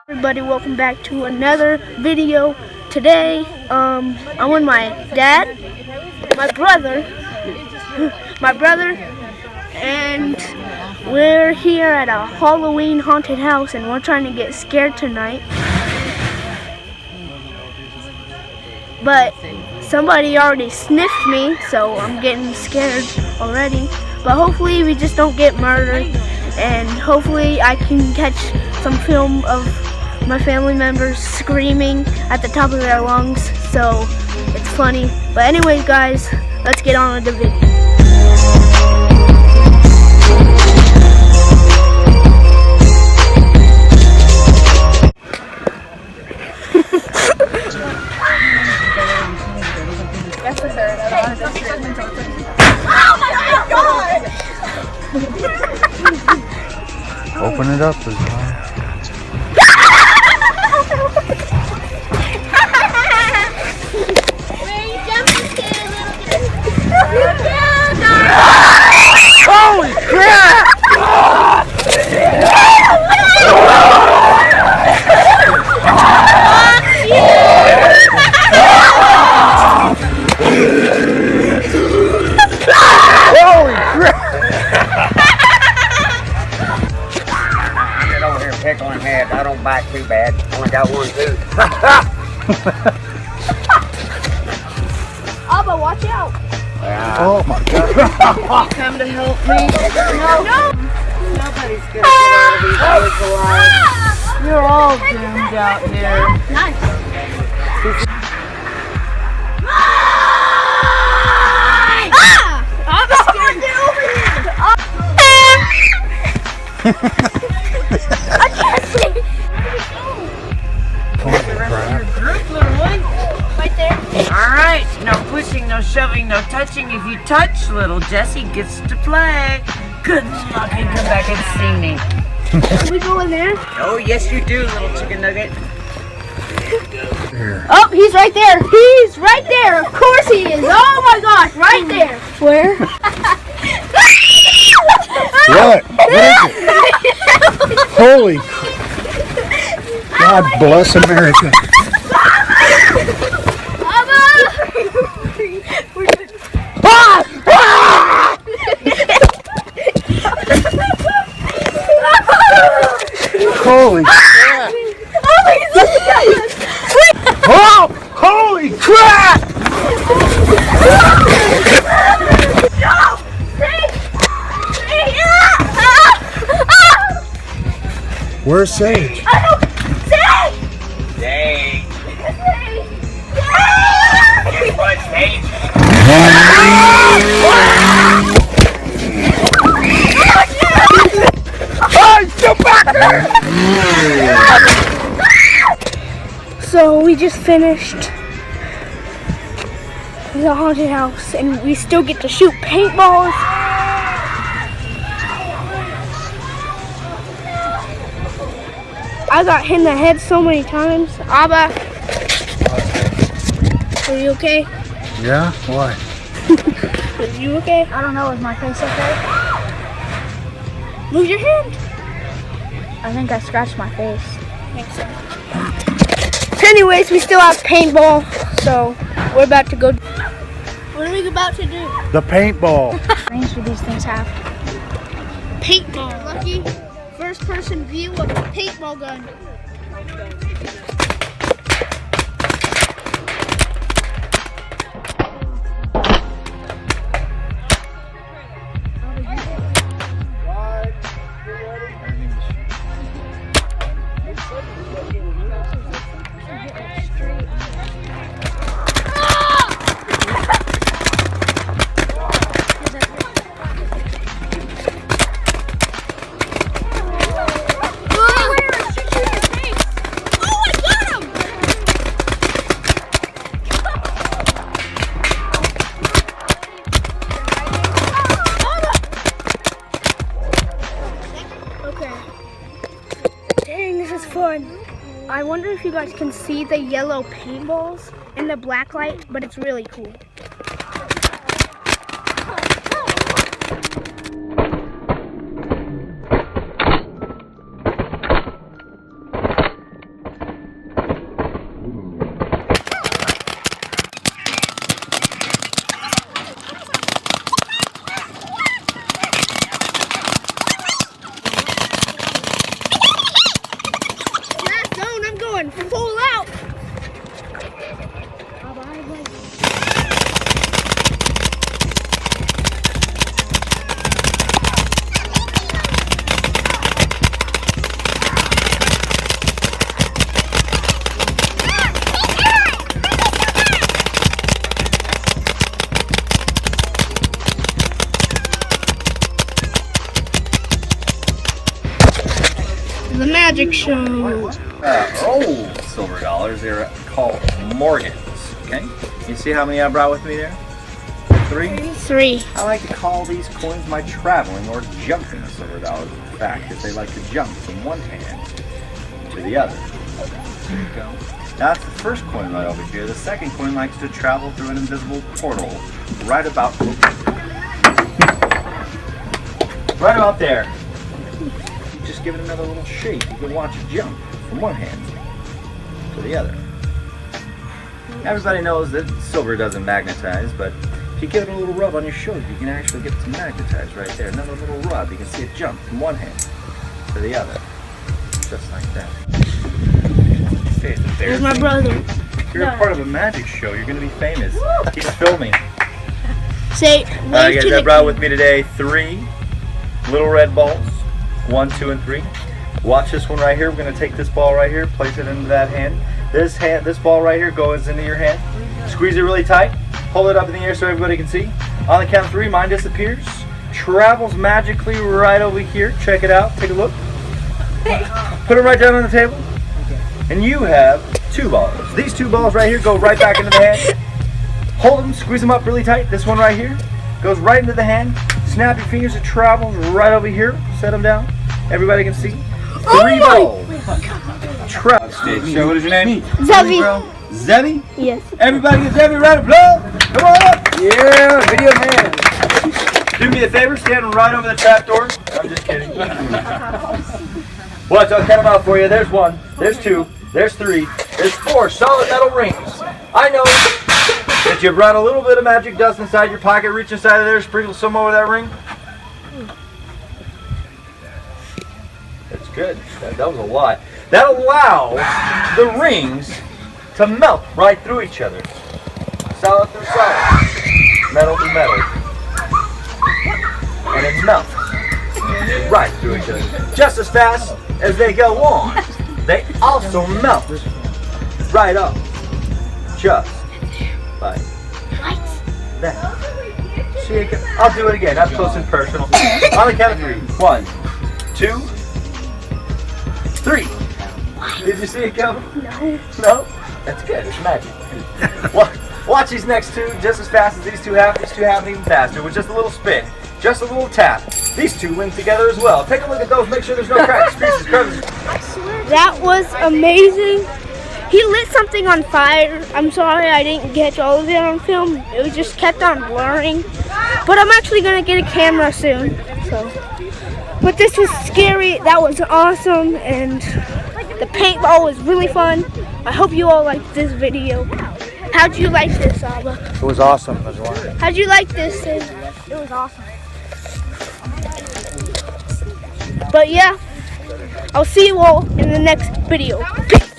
Everybody, welcome back to another video. Today, I'm with my dad, my brother, and we're here at a Halloween haunted house, and we're trying to get scared tonight. But somebody already sniffed me, so I'm getting scared already. But hopefully we just don't get murdered, and hopefully I can catch some film of my family members screaming at the top of their lungs, so it's funny. But anyways, guys, let's get on with the video. Open it up as well. Holy crap! Holy crap! I'm just over here pickling heads. I don't bite too bad. Only got one tooth. Abba, watch out! Oh my God! Come to help me? No! Nobody's gonna get out of these woods alive. You're all doomed out here. Nice. Abba, get over here! I can't see! The rest of your group, little one. Right there. Alright, no pushing, no shoving, no touching. If you touch, little Jessie gets to play. Good luck and come back and see me. Can we go in there? Oh, yes you do, little chicken nugget. Oh, he's right there. He's right there. Of course he is. Oh my gosh, right there. Where? What? What is it? Holy crap! God bless America. Holy crap! Oh! Holy crap! Where's Sage? Dang. Guess what, Sage? So we just finished the haunted house, and we still get to shoot paintballs. I got hit in the head so many times. Abba, are you okay? Yeah? Why? Are you okay? I don't know, is my face okay? Move your hand. I think I scratched my face. Anyways, we still have paintball, so we're about to go. What are we about to do? The paintball. Range do these things have? Paintball. Lucky first person view of a paintball gun. fun. I wonder if you guys can see the yellow paintballs in the black light, but it's really cool. to the magic show. Old silver dollars. They're called Morgans. Okay. You see how many I brought with me there? 3. 3. I like to call these coins my traveling or jumping silver dollars. In fact, that they like to jump from one hand to the other. There you go. That's the first coin right over here. The second coin likes to travel through an invisible portal right about there. Just give it another little shake. You can watch it jump from one hand to the other. Everybody knows that silver doesn't magnetize, but if you give it a little rub on your shoulder, you can actually get it to magnetize right there. Another little rub, you can see it jump from one hand to the other. Just like that. There's my brother. If you're a part of a magic show, you're going to be famous. Keep filming. Say, wave Guys, to I the brought with me today 3 little red balls. 1, 2, and 3. Watch this one right here. We're going to take this ball right here, place it into that hand. This ball right here goes into your hand. Squeeze it really tight. Hold it up in the air so everybody can see. On the count of 3, mine disappears. Travels magically right over here. Check it out. Take a look. Put it right down on the table. And you have 2 balls. These 2 balls right here go right back into the hand. Hold them, squeeze them up really tight. This one right here goes right into the hand. Snap your fingers, it travels right over here. Set them down. Everybody can see. 3 balls. Travel stage. So what is your name? Zevi. Zevi? Yes. Everybody get Zevi right applause. Come on up. Yeah, video man. Do me a favor, stand right over the trap door. I'm just kidding. Watch, I'll count them out for you. There's 1, there's 2, there's 3, there's 4 solid metal rings. I know that you brought a little bit of magic dust inside your pocket. Reach inside of there, sprinkle some over that ring. That's good. That was a lot. That allows the rings to melt right through each other. Solid through solid. Metal through metal. And it melts right through each other. Just as fast as they go on, they also melt right up. Just like that. See it? I'll do it again, up close and personal. On the count of 3. 1, 2, 3. Did you see it go? No. No? That's good. It's magic. Watch these next 2 just as fast as these 2 happen. These 2 happen even faster with just a little spin. Just a little tap. These 2 link together as well. Take a look at those. Make sure there's no cracks, creases, crevices. That was amazing. He lit something on fire. I'm sorry I didn't catch all of it on film. It was just kept on blurring. But I'm actually going to get a camera soon. But this was scary. That was awesome. And the paintball was really fun. I hope you all liked this video. How'd you like this, Abba? It was awesome as well. How'd you like this? It was awesome. But yeah, I'll see you all in the next video. Peace.